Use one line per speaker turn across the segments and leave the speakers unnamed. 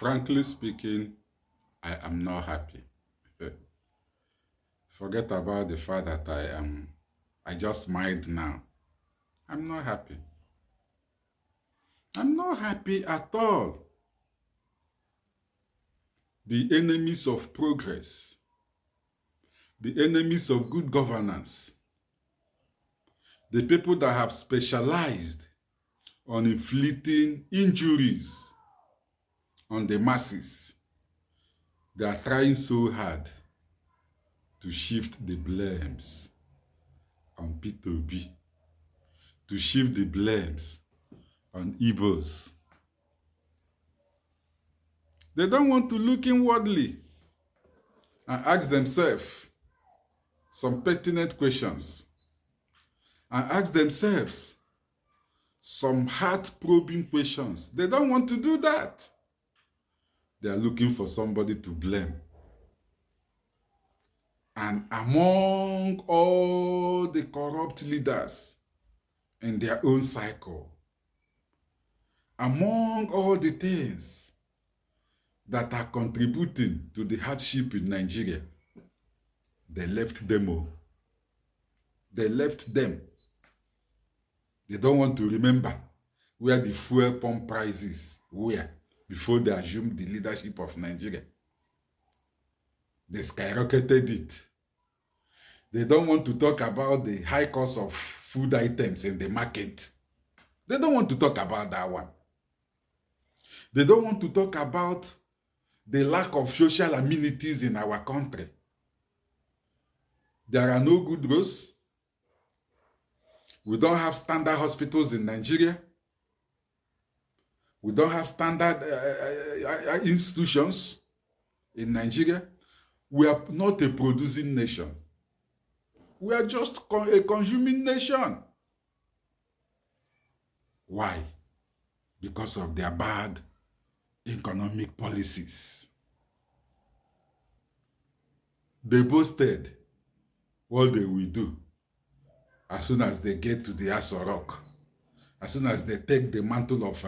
Frankly speaking, I am not happy. Forget about the fact that I just smiled now. I'm not happy. I'm not happy at all. The enemies of progress, the enemies of good governance, the people that have specialized on inflicting injuries on the masses, they are trying so hard to shift the blames on P2B, to shift the blames on Igbos. They don't want to look inwardly and ask themselves some pertinent questions and ask themselves some heart-probing questions. They don't want to do that. They are looking for somebody to blame. And among all the corrupt leaders in their own cycle, among all the things that are contributing to the hardship in Nigeria, they left them all. They left them. They don't want to remember where the fuel pump prices were before they assumed the leadership of Nigeria. They skyrocketed it. They don't want to talk about the high cost of food items in the market. They don't want to talk about that one. They don't want to talk about the lack of social amenities in our country. There are no good roads. We don't have standard hospitals in Nigeria. We don't have standard institutions in Nigeria. We are not a producing nation. We are just a consuming nation. Why? Because of their bad economic policies. They boasted what they will do as soon as they get to the Aso Rock, as soon as they take the mantle of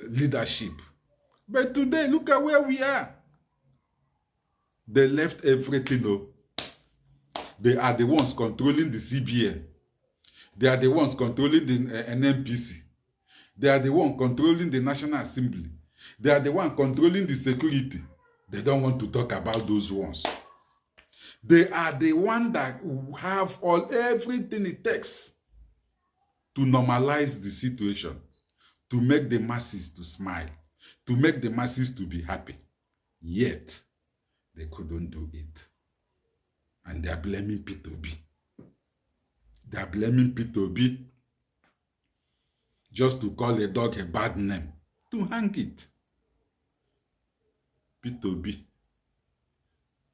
leadership. But today, look at where we are. They left everything. Oh. They are the ones controlling the CBN. They are the ones controlling the NNPC. They are the ones controlling the National Assembly. They are the ones controlling the security. They don't want to talk about those ones. They are the ones that have everything it takes to normalize the situation, to make the masses to smile, to make the masses to be happy. Yet, they couldn't do it. And they are blaming P2B. They are blaming P2B just to call a dog a bad name, to hang it. P2B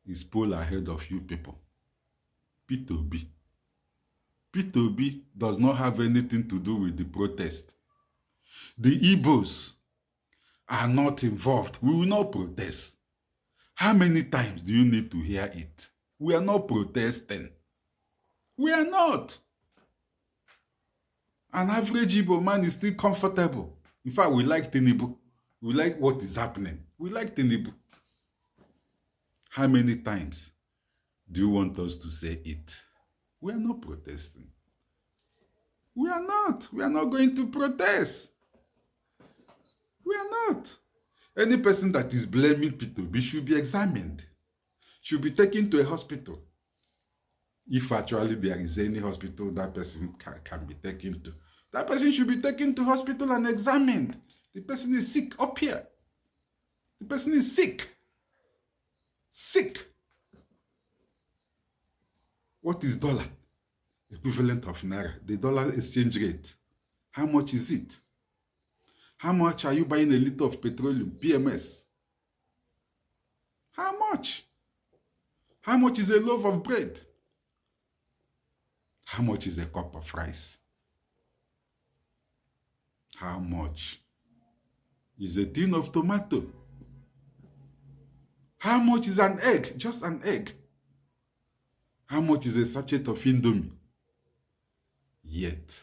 is pulled ahead of you people. P2B. P2B does not have anything to do with the protest. The Igbos are not involved. We will not protest. How many times do you need to hear it? We are not protesting. We are not. An average Igbo man is still comfortable. In fact, we like Tinubu. We like what is happening. We like Tinubu. How many times do you want us to say it? We are not protesting. We are not. We are not going to protest. We are not. Any person that is blaming P2B should be examined, should be taken to a hospital. If actually there is any hospital that person can be taken to, that person should be taken to hospital and examined. The person is sick up here. The person is sick. Sick. What is dollar? Equivalent of naira. The dollar exchange rate. How much is it? How much are you buying a liter of petroleum, PMS? How much? How much is a loaf of bread? How much is a cup of rice? How much is a tin of tomato? How much is an egg? Just an egg. How much is a sachet of Indomie? Yet,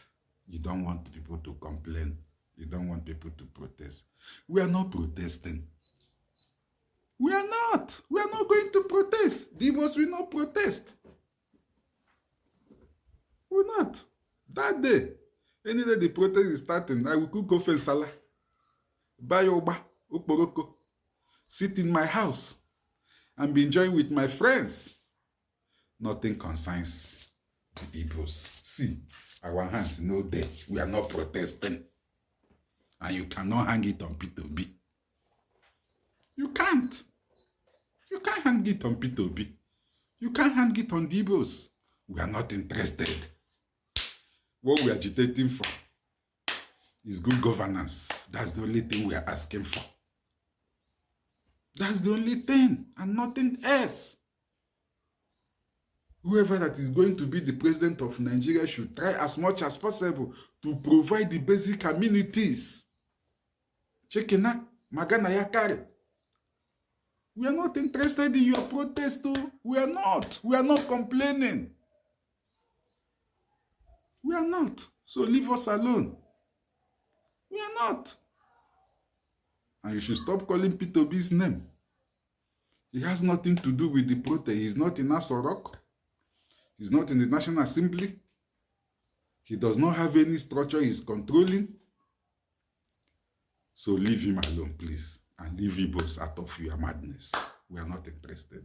you don't want people to complain. You don't want people to protest. We are not protesting. We are not. We are not going to protest. The Igbos will not protest. We will not. That day, any day the protest is starting, I will cook ofe nsala, buy oba, okporoko, sit in my house, and be enjoying with my friends. Nothing concerns the Igbos. See, our hands no there. We are not protesting. And you cannot hang it on P2B. You can't. You can't hang it on P2B. You can't hang it on the Igbos. We are not interested. What we are agitating for is good governance. That's the only thing we are asking for. That's the only thing and nothing else. Whoever that is going to be the president of Nigeria should try as much as possible to provide the basic amenities. Chekena, magana yakare. We are not interested in your protest. We are not. We are not complaining. We are not. So leave us alone. We are not. And you should stop calling P2B's name. He has nothing to do with the protest. He's not in Aso Rock. He's not in the National Assembly. He does not have any structure he's controlling. So leave him alone, please. And leave Igbos out of your madness. We are not interested.